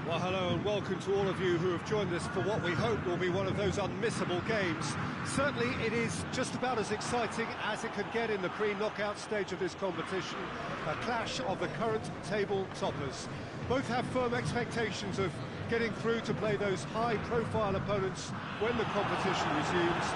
Well, hello and welcome to all of you who have joined us for what we hope will be one of those unmissable games. Certainly it is just about as exciting as it could get in the pre-knockout stage of this competition. A clash of the current table toppers. Both have firm expectations of getting through to play those high-profile opponents when the competition resumes.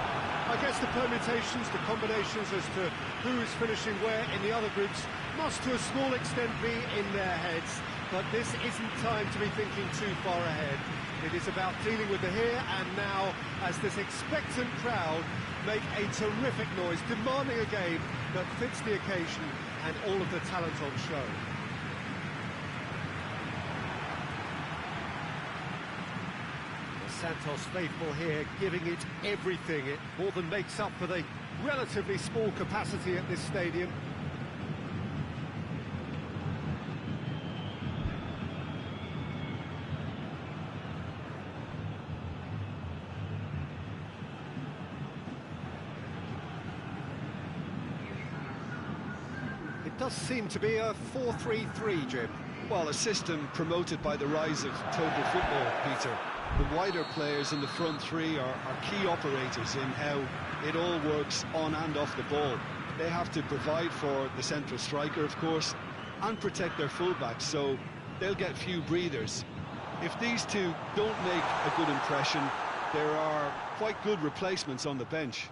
I guess the permutations, the combinations as to who is finishing where in the other groups must to a small extent be in their heads. But this isn't time to be thinking too far ahead. It is about dealing with the here and now as this expectant crowd make a terrific noise, demanding a game that fits the occasion and all of the talent on show. The Santos faithful here giving it everything. It more than makes up for the relatively small capacity at this stadium. It does seem to be a 4-3-3, Jim. Well, a system promoted by the rise of total football, Peter. The wider players in the front three are key operators in how it all works on and off the ball. They have to provide for the central striker, of course, and protect their fullbacks, so they'll get few breathers. If these two don't make a good impression, there are quite good replacements on the bench.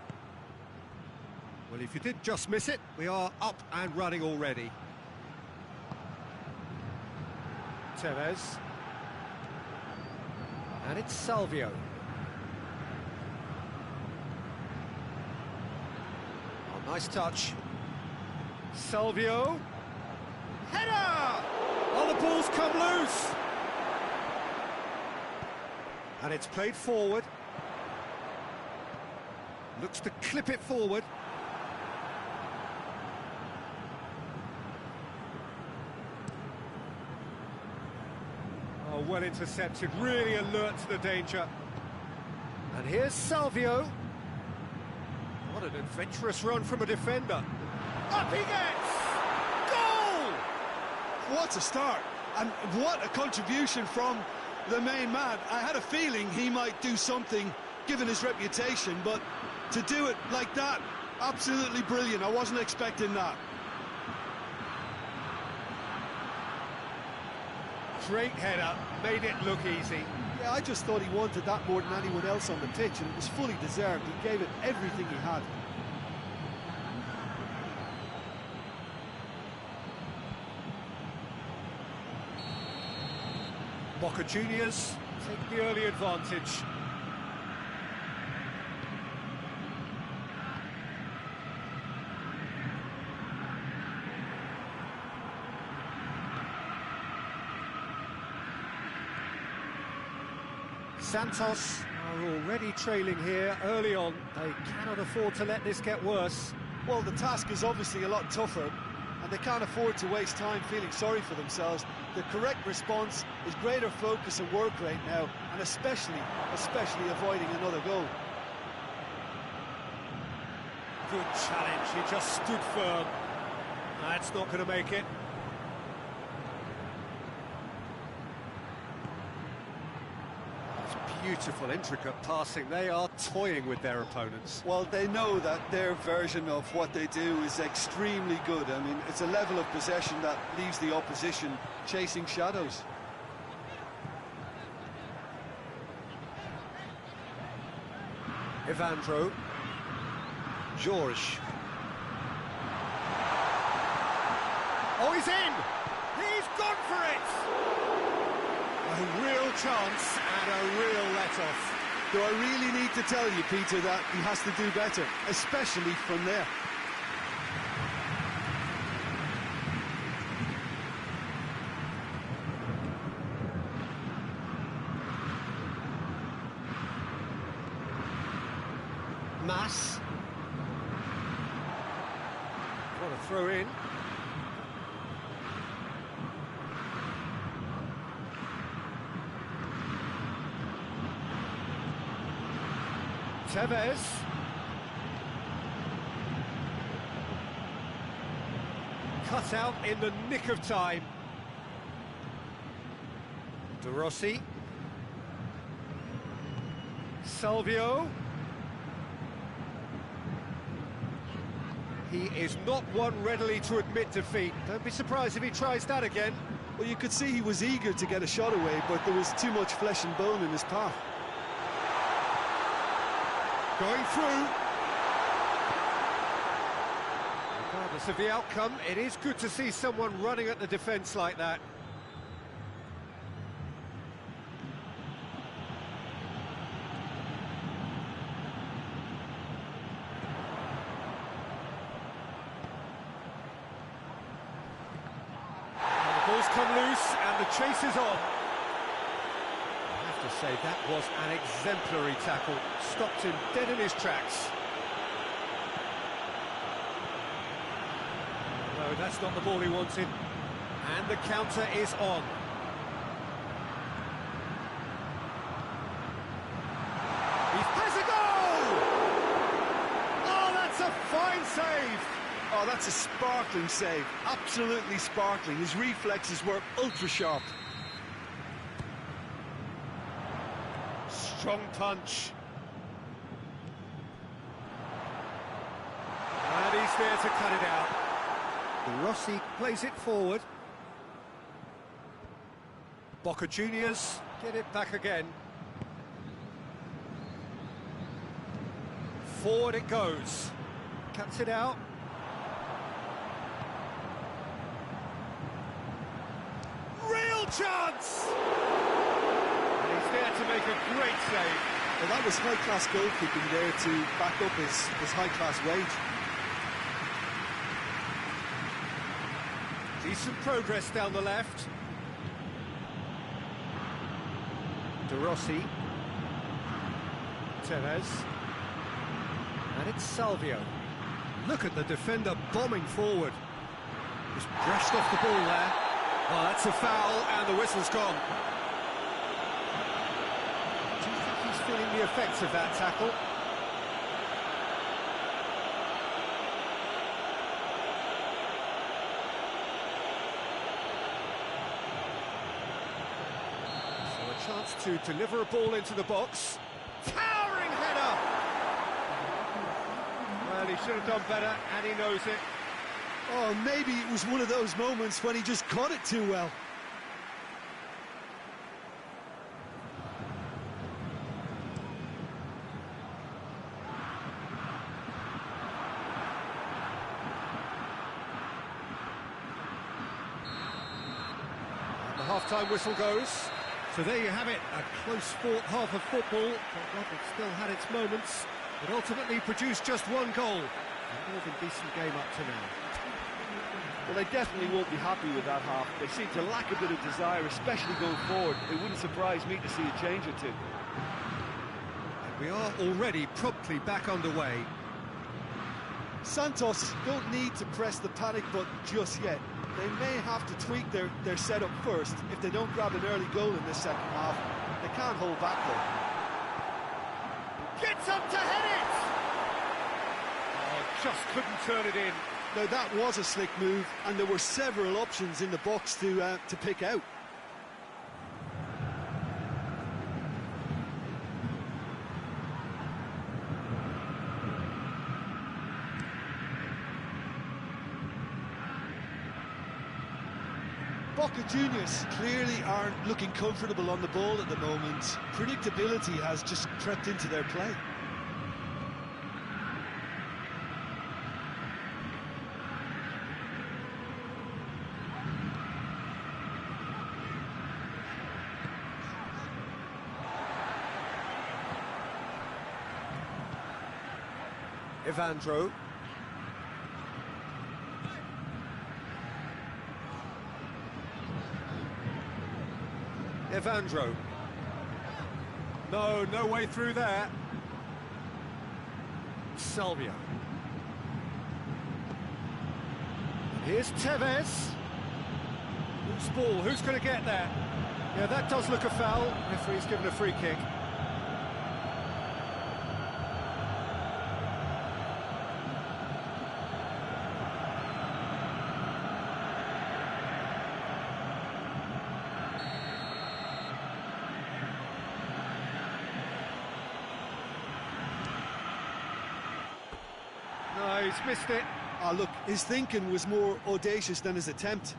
Well, if you did just miss it, we are up and running already. Tevez. And it's Salvio. Oh, nice touch. Salvio. Header! Oh, the ball's come loose. And it's played forward. Looks to clip it forward. Well intercepted, really alert to the danger. And here's Salvio. What an adventurous run from a defender. Up he gets! Goal! What a start, and what a contribution from the main man. I had a feeling he might do something, given his reputation, but to do it like that, absolutely brilliant. I wasn't expecting that. Great header, made it look easy. Yeah, I just thought he wanted that more than anyone else on the pitch, and it was fully deserved. He gave it everything he had. Boca Juniors take the early advantage. Santos are already trailing here early on. They cannot afford to let this get worse. Well, the task is obviously a lot tougher. and they can't afford to waste time feeling sorry for themselves. The correct response is greater focus and work rate now, and especially avoiding another goal. Good challenge, he just stood firm. That's not going to make it. Beautiful, intricate passing. They are toying with their opponents. Well, they know that their version of what they do is extremely good. I mean, it's a level of possession that leaves the opposition chasing shadows. Evandro. George. Oh, he's in! He's gone for it! A real chance and a real let-off. Do I really need to tell you, Peter, that he has to do better, especially from there? Mass. What a throw in. Tevez. Cut out in the nick of time. De Rossi. Salvio. He is not one readily to admit defeat. Don't be surprised if he tries that again. Well, you could see he was eager to get a shot away, but there was too much flesh and bone in his path. Going through. Regardless of the outcome, it is good to see someone running at the defence like that. And the ball's come loose and the chase is on. To say that was an exemplary tackle, stopped him dead in his tracks. No, that's not the ball he wanted, and the counter is on. He has a goal! Oh, that's a fine save! Oh, that's a sparkling save, absolutely sparkling. His reflexes were ultra sharp. Strong punch. And he's there to cut it out. De Rossi plays it forward. Boca Juniors get it back again. Forward it goes. Cuts it out. Real chance! He's there to make a great save. Well, that was high-class goalkeeping there to back up his high-class wage. Decent progress down the left. De Rossi. Tevez. And it's Salvio. Look at the defender bombing forward. Just brushed off the ball there. Oh, that's a foul, and the whistle's gone. Do you think he's feeling the effects of that tackle? So a chance to deliver a ball into the box. Towering header! Well, he should have done better, and he knows it. Oh, maybe it was one of those moments when he just caught it too well. The half-time whistle goes. So there you have it, a close-fought half of football, but one that still had its moments. It ultimately produced just one goal. A more than decent game up to now. Well, they definitely won't be happy with that half. They seem to lack a bit of desire, especially going forward. It wouldn't surprise me to see a change or two. And we are already promptly back underway. Santos don't need to press the panic button just yet. They may have to tweak their setup first if they don't grab an early goal in this second half. They can't hold back though. Gets up to head it! Oh, just couldn't turn it in. Now that was a slick move, and there were several options in the box to pick out. Boca Juniors clearly aren't looking comfortable on the ball at the moment. Predictability has just crept into their play. Evandro. Evandro. No way through there. Salvio. Here's Tevez. Loose ball, who's going to get there? Yeah, that does look a foul. Referee's given a free kick. No, he's missed it. Oh, look, his thinking was more audacious than his attempt.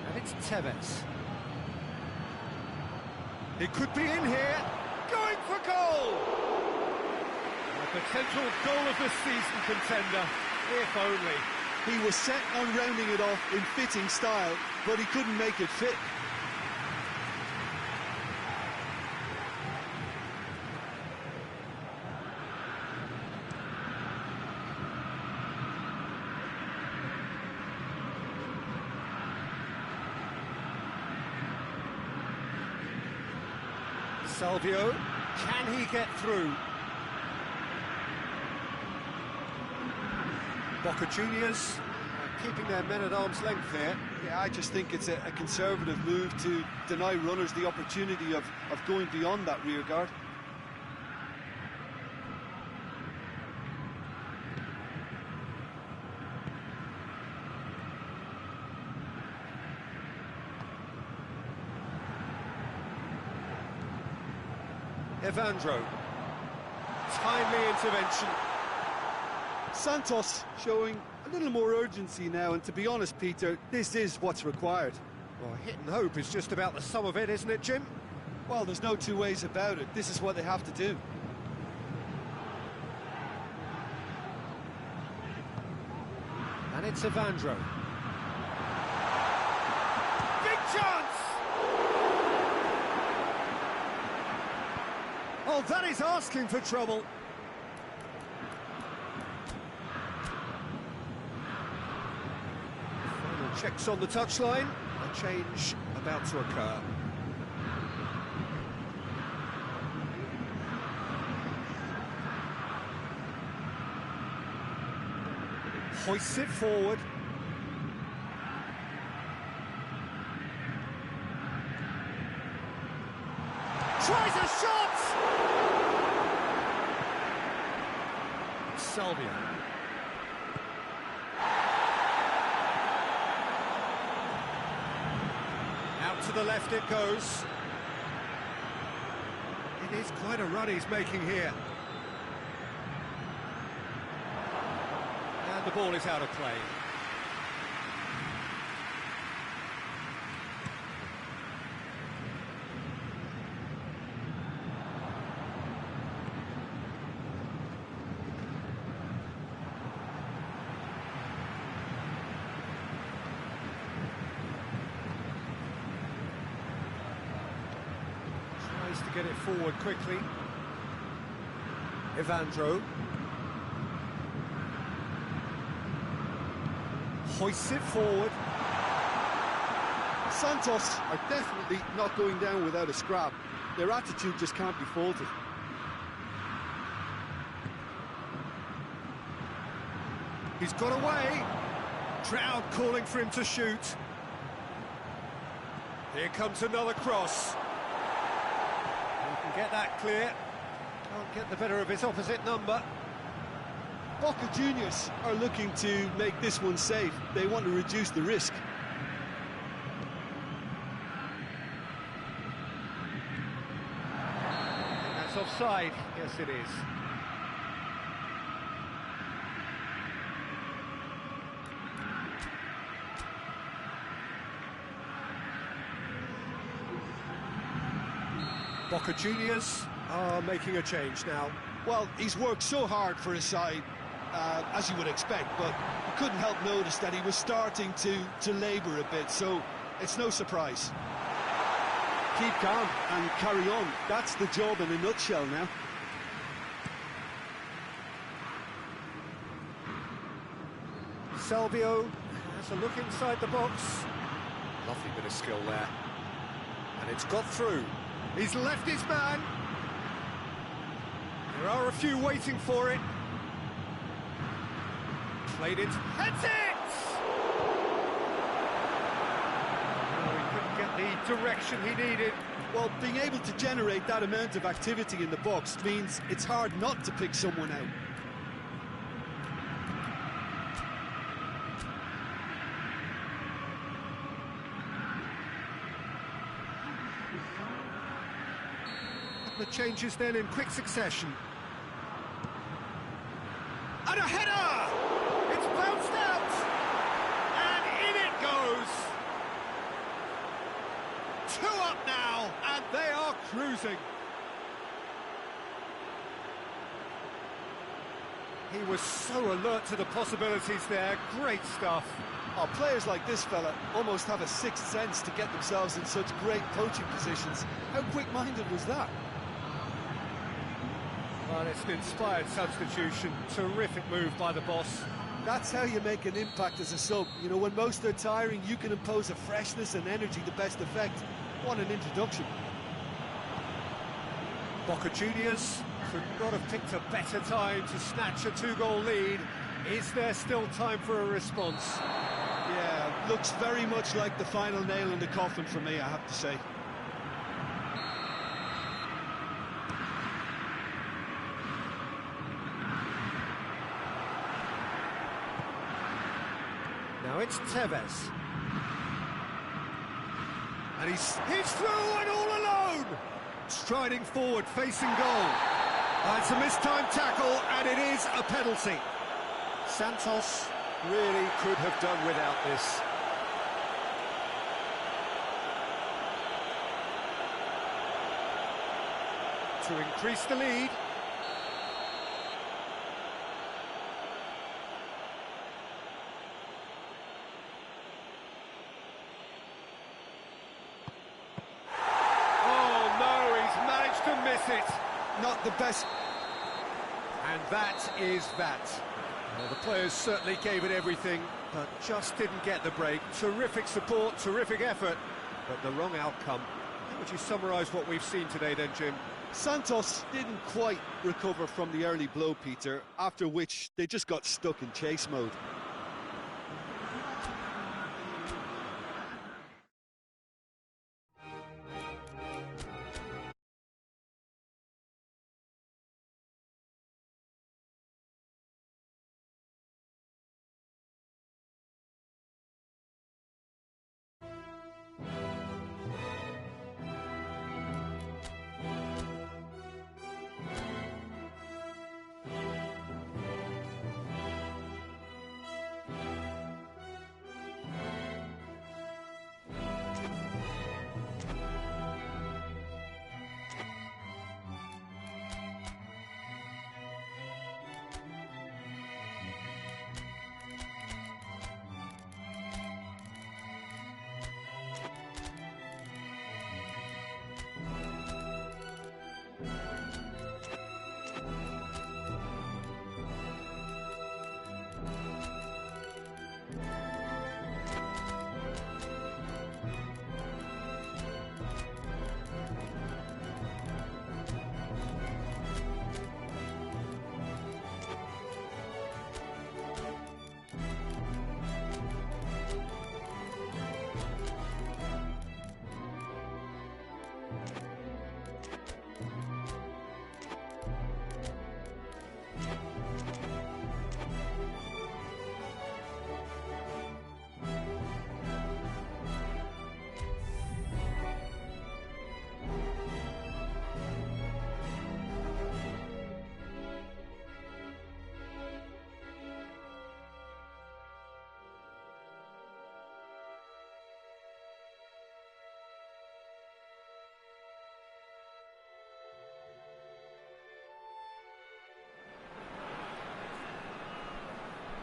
And it's Tevez. It could be in here. Going for goal! A potential goal of the season contender, if only. He was set on rounding it off in fitting style, but he couldn't make it fit. Salvio, can he get through? Boca Juniors keeping their men at arm's length there. Yeah, I just think it's a conservative move to deny runners the opportunity of going beyond that rear guard. Evandro. Timely intervention. Santos showing a little more urgency now, and to be honest, Peter, this is what's required. Well, hit and hope is just about the sum of it, isn't it, Jim? Well, there's no two ways about it. This is what they have to do. And it's Evandro. Big chance! Oh, that is asking for trouble. Final checks on the touchline. A change about to occur. Hoists it forward. Tries a shot! Salvio. Out to the left it goes. It is quite a run he's making here. And the ball is out of play. To get it forward quickly. Evandro. Hoists it forward. Santos are definitely not going down without a scrap. Their attitude just can't be faulted. He's got away. Crowd calling for him to shoot. Here comes another cross. He can get that clear. Can't get the better of his opposite number. Boca Juniors are looking to make this one safe. They want to reduce the risk. That's offside. Yes, it is. Boca Juniors are making a change now. Well, he's worked so hard for his side, as you would expect, but you couldn't help notice that he was starting to labour a bit, so it's no surprise. Keep calm and carry on. That's the job in a nutshell now. Salvio has a look inside the box. Lovely bit of skill there. And it's got through. He's left his man. There are a few waiting for it. Played it. Heads it! Oh, he couldn't get the direction he needed. Well, being able to generate that amount of activity in the box means it's hard not to pick someone out. The changes then in quick succession. And a header! It's bounced out! And in it goes! 2 up now, and they are cruising. He was so alert to the possibilities there. Great stuff. Oh, players like this fella almost have a sixth sense to get themselves in such great coaching positions. How quick-minded was that? Well, it's an inspired substitution. Terrific move by the boss. That's how you make an impact as a sub. You know, when most are tiring, you can impose a freshness and energy to best effect. What an introduction. Boca Juniors could not have picked a better time to snatch a 2-goal lead. Is there still time for a response? Yeah, looks very much like the final nail in the coffin for me, I have to say. Now it's Tevez. And he's through and all alone! Striding forward, facing goal. It's a mistimed tackle, and it is a penalty. Santos really could have done without this. To increase the lead. It. Not the best. And that is that. Well, the players certainly gave it everything, but just didn't get the break. Terrific support, terrific effort, but the wrong outcome. How would you summarise what we've seen today then, Jim? Santos didn't quite recover from the early blow, Peter, after which they just got stuck in chase mode.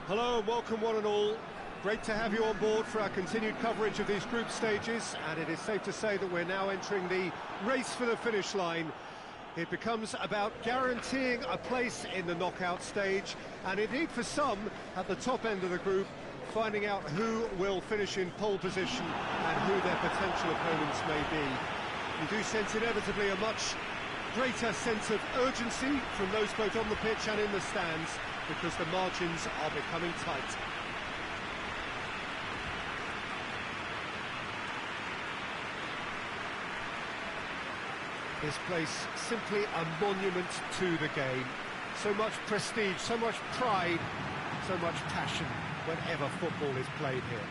Hello and welcome one and all. Great to have you on board for our continued coverage of these group stages, and it is safe to say that we're now entering the race for the finish line. It becomes about guaranteeing a place in the knockout stage, and indeed for some, at the top end of the group, finding out who will finish in pole position and who their potential opponents may be. You do sense inevitably a much greater sense of urgency from those both on the pitch and in the stands, because the margins are becoming tight. This place simply a monument to the game. So much prestige, so much pride, so much passion whenever football is played here.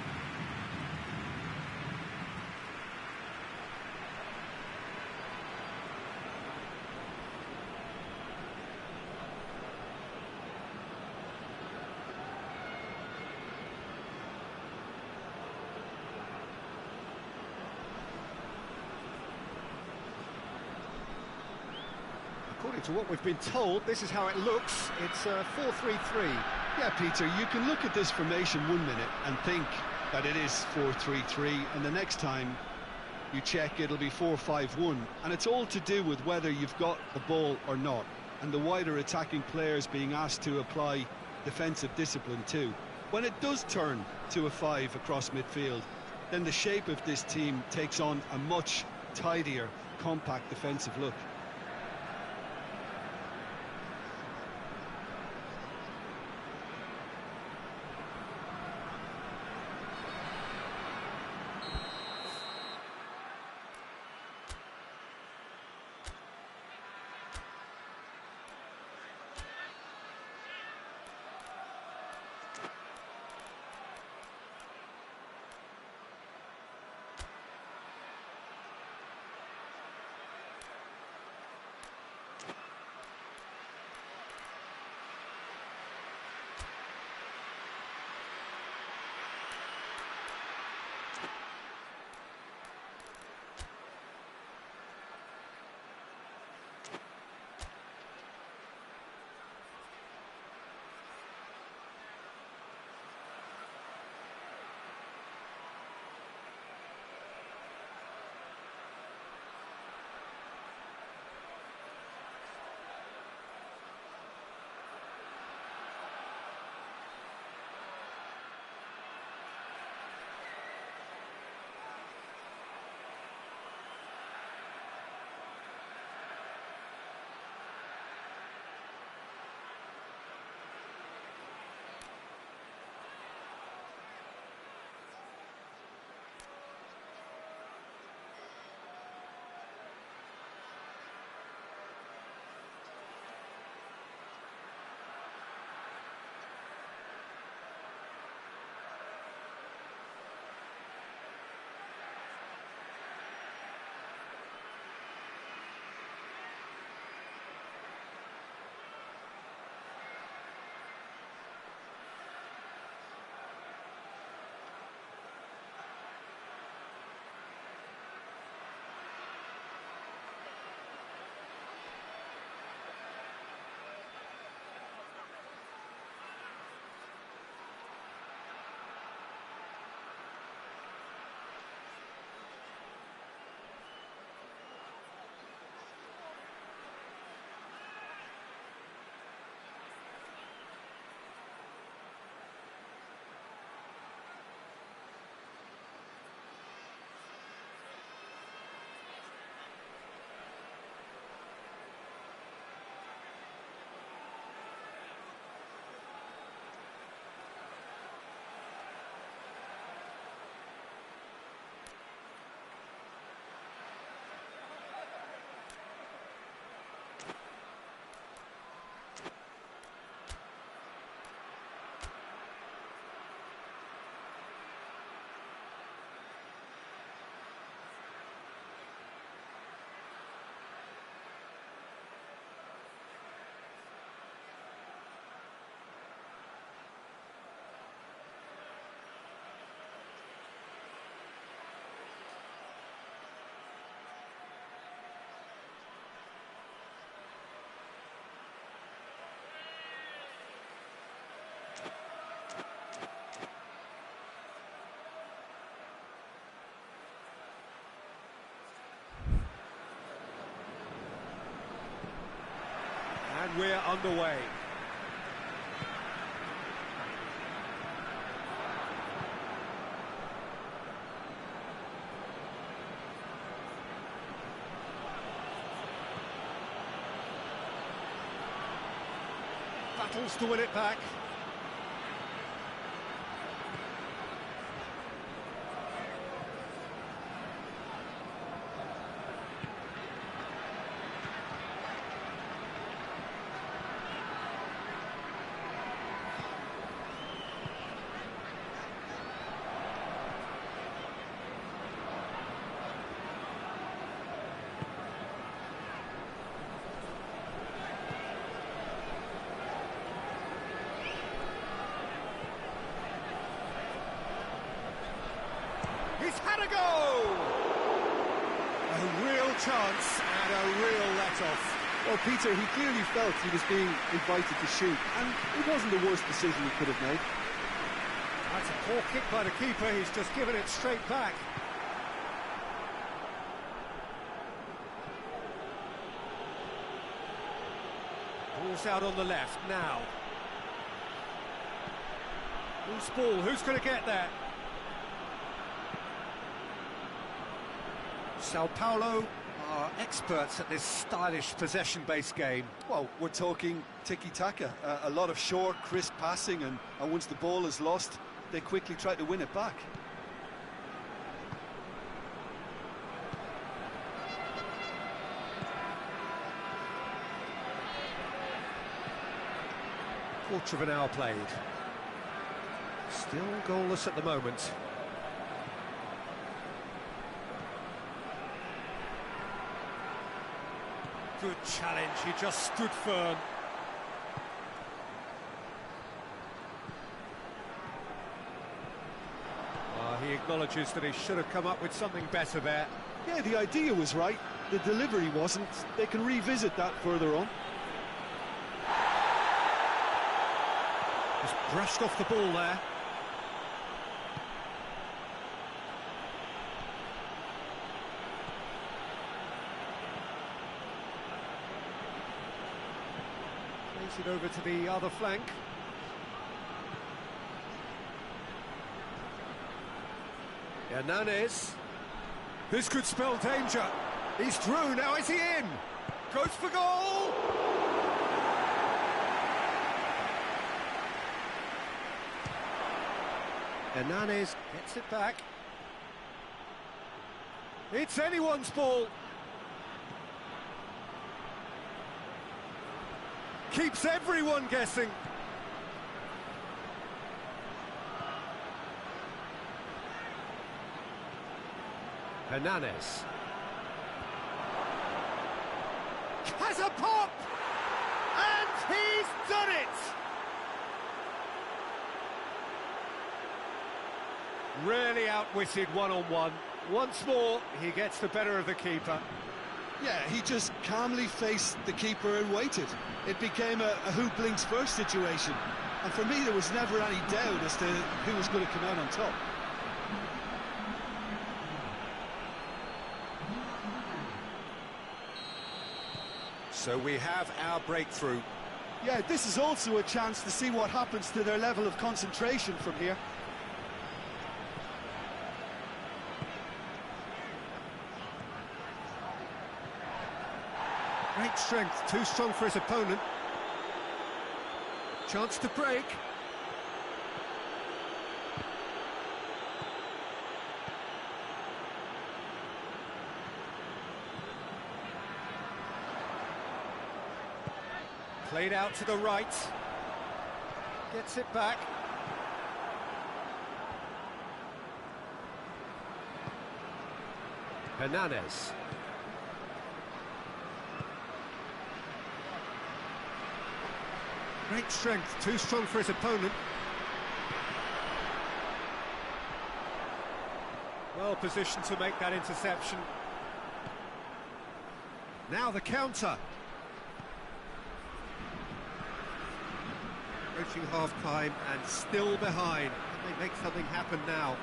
According to what we've been told, this is how it looks. It's 4-3-3. Yeah, Peter, you can look at this formation 1 minute and think that it is 4-3-3, and the next time you check, it'll be 4-5-1, and it's all to do with whether you've got the ball or not, and the wider attacking players being asked to apply defensive discipline too. When it does turn to a 5 across midfield, then the shape of this team takes on a much tidier, compact defensive look. And we're underway. Battles to win it back. He's had a go! A real chance and a real let-off. Well, Peter, he clearly felt he was being invited to shoot, and it wasn't the worst decision he could have made. That's a poor kick by the keeper, he's just given it straight back. Ball's out on the left now. Loose ball, who's going to get there? Sao Paulo are experts at this stylish possession-based game. Well, we're talking tiki-taka, a lot of short, crisp passing, and once the ball is lost, they quickly try to win it back. Quarter of an hour played. Still goalless at the moment. Good challenge, he just stood firm. He acknowledges that he should have come up with something better there. Yeah, the idea was right, the delivery wasn't. They can revisit that further on. Just brushed off the ball there. Plays it over to the other flank. Hernandez. This could spell danger. He's through, now is he in? Goes for goal! Hernandez gets it back. It's anyone's ball. Keeps everyone guessing. Hernandez. Has a pop! And he's done it! Really outwitted one-on-one. Once more, he gets the better of the keeper. Yeah, he just calmly faced the keeper and waited. It became a who blinks first situation. And for me, there was never any doubt as to who was going to come out on top. So we have our breakthrough. Yeah, this is also a chance to see what happens to their level of concentration from here. Great strength, too strong for his opponent. Chance to break. Played out to the right. Gets it back. Hernandez. Great strength, too strong for his opponent. Well positioned to make that interception. Now the counter. Approaching half-time and still behind. Can they make something happen now?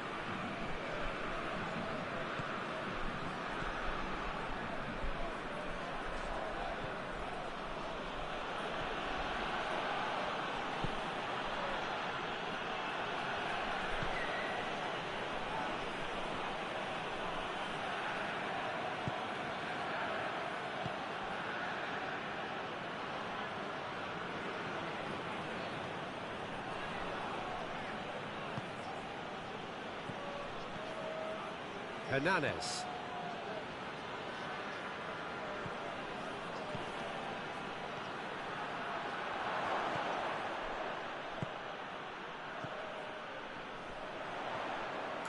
Hernandez.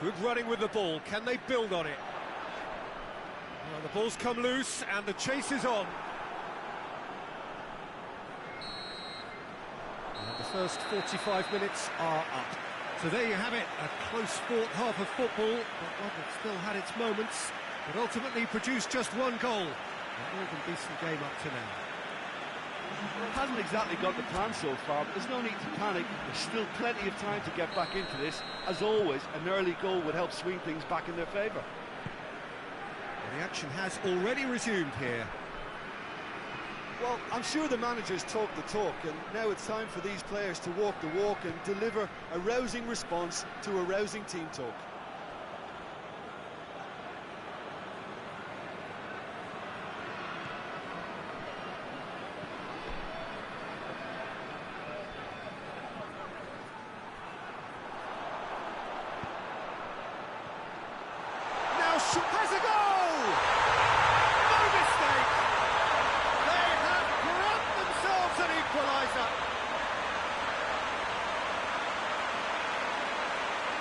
Good running with the ball. Can they build on it? Well, the ball's come loose and the chase is on. And the first 45 minutes are up. So there you have it, a close-fought half of football, but one that still had its moments, but ultimately produced just one goal. A more than decent game up to now. Hasn't exactly got the plan so far, but there's no need to panic. There's still plenty of time to get back into this. As always, an early goal would help swing things back in their favour. The action has already resumed here. Well, I'm sure the managers talk the talk, and now it's time for these players to walk the walk and deliver a rousing response to a rousing team talk. Now has a goal! No mistake! They have grabbed themselves an equaliser.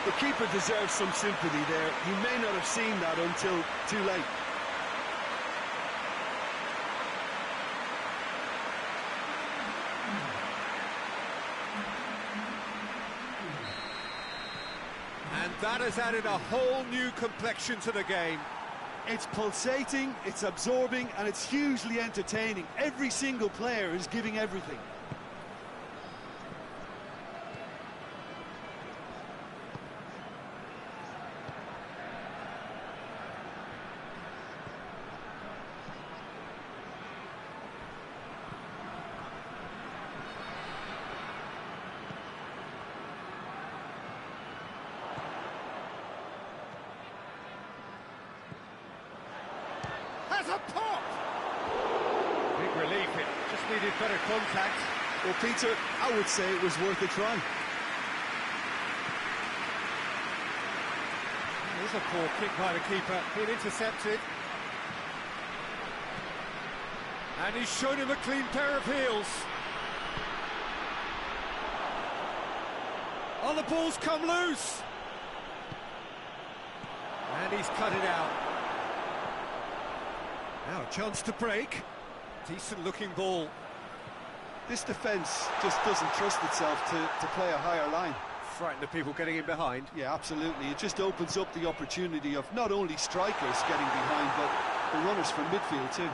The keeper deserves some sympathy there. He may not have seen that until too late. And that has added a whole new complexion to the game. It's pulsating, it's absorbing, and it's hugely entertaining. Every single player is giving everything. Has a pop! Big relief, it just needed better contact. Well, Peter, I would say it was worth a try. There's a poor kick by the keeper, being intercepted. And he's shown him a clean pair of heels. Oh, the ball's come loose! And he's cut it out. Now a chance to break. Decent looking ball. This defence just doesn't trust itself to play a higher line. Frighten the people getting in behind. Yeah, absolutely. It just opens up the opportunity of not only strikers getting behind, but the runners from midfield too.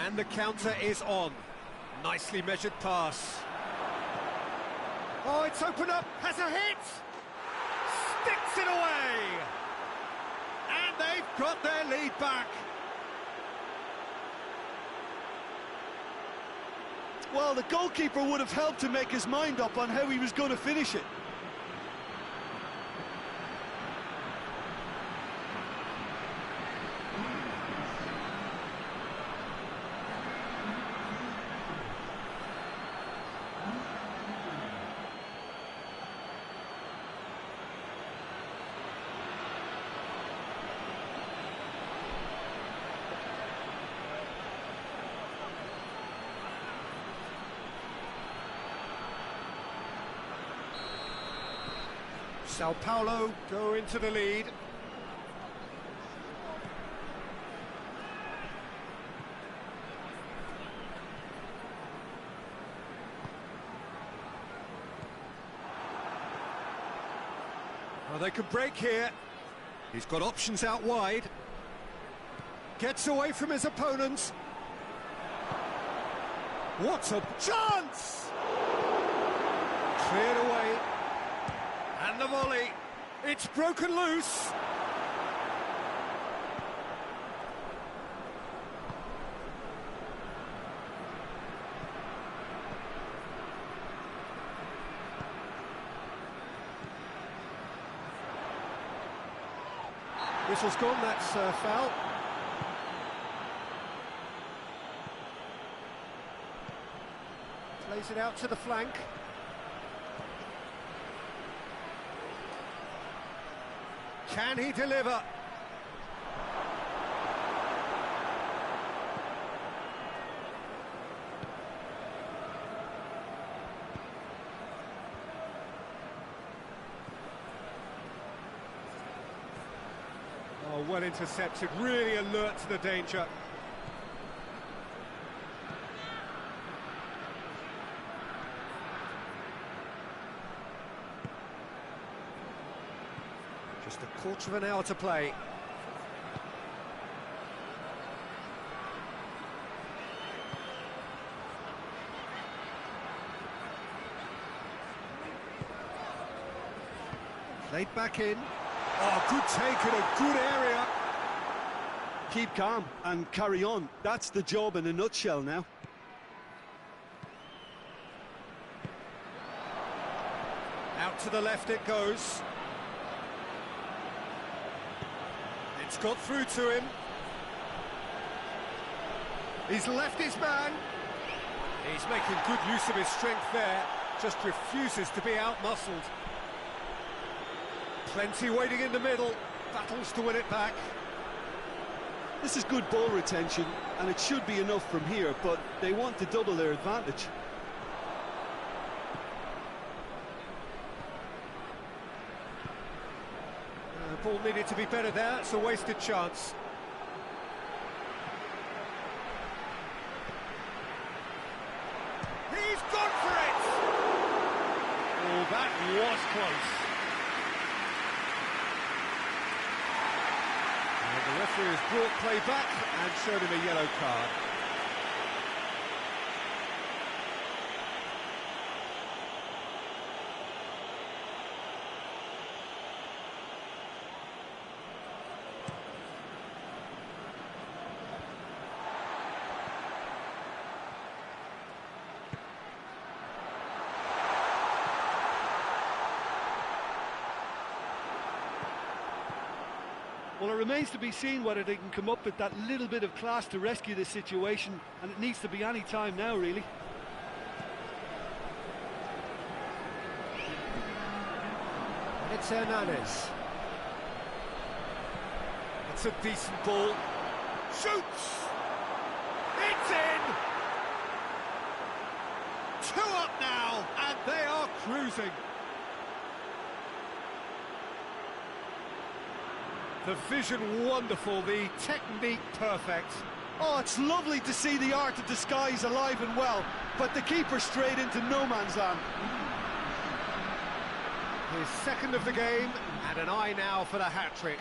And the counter is on. Nicely measured pass. Oh, it's opened up. Has a hit. Sticks it away. And they've got their lead back. Well, the goalkeeper would have helped to make his mind up on how he was going to finish it. Sao Paulo go into the lead. Well, they could break here. He's got options out wide. Gets away from his opponents. What a chance! Cleared away. And the volley. It's broken loose. Whistle's gone, that's foul. Plays it out to the flank. Can he deliver? Oh, well intercepted, really alert to the danger. Just a quarter of an hour to play. Played back in. Oh, good take in a good area. Keep calm and carry on. That's the job in a nutshell now. Out to the left it goes. It's got through to him. He's left his man. He's making good use of his strength there. Just refuses to be out-muscled. Plenty waiting in the middle. Battles to win it back. This is good ball retention, and it should be enough from here, but they want to double their advantage. The ball needed to be better there. It's a wasted chance. He's gone for it! Oh, that was close. And the referee has brought play back and showed him a yellow card. Well, it remains to be seen whether they can come up with that little bit of class to rescue this situation, and it needs to be any time now, really. It's Hernandez. It's a decent ball. Shoots! It's in! 2 up now, and they are cruising. The vision wonderful, the technique perfect. Oh, it's lovely to see the art of disguise alive and well, but the keeper straight into no man's land. His second of the game, and an eye now for the hat-trick.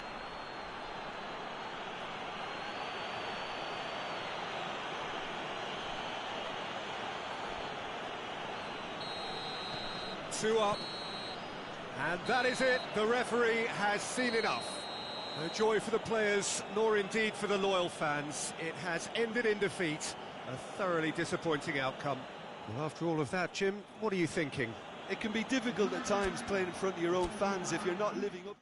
Two up, and that is it. The referee has seen enough. No joy for the players, nor indeed for the loyal fans. It has ended in defeat. A thoroughly disappointing outcome. Well, after all of that, Jim, what are you thinking? It can be difficult at times playing in front of your own fans if you're not living up.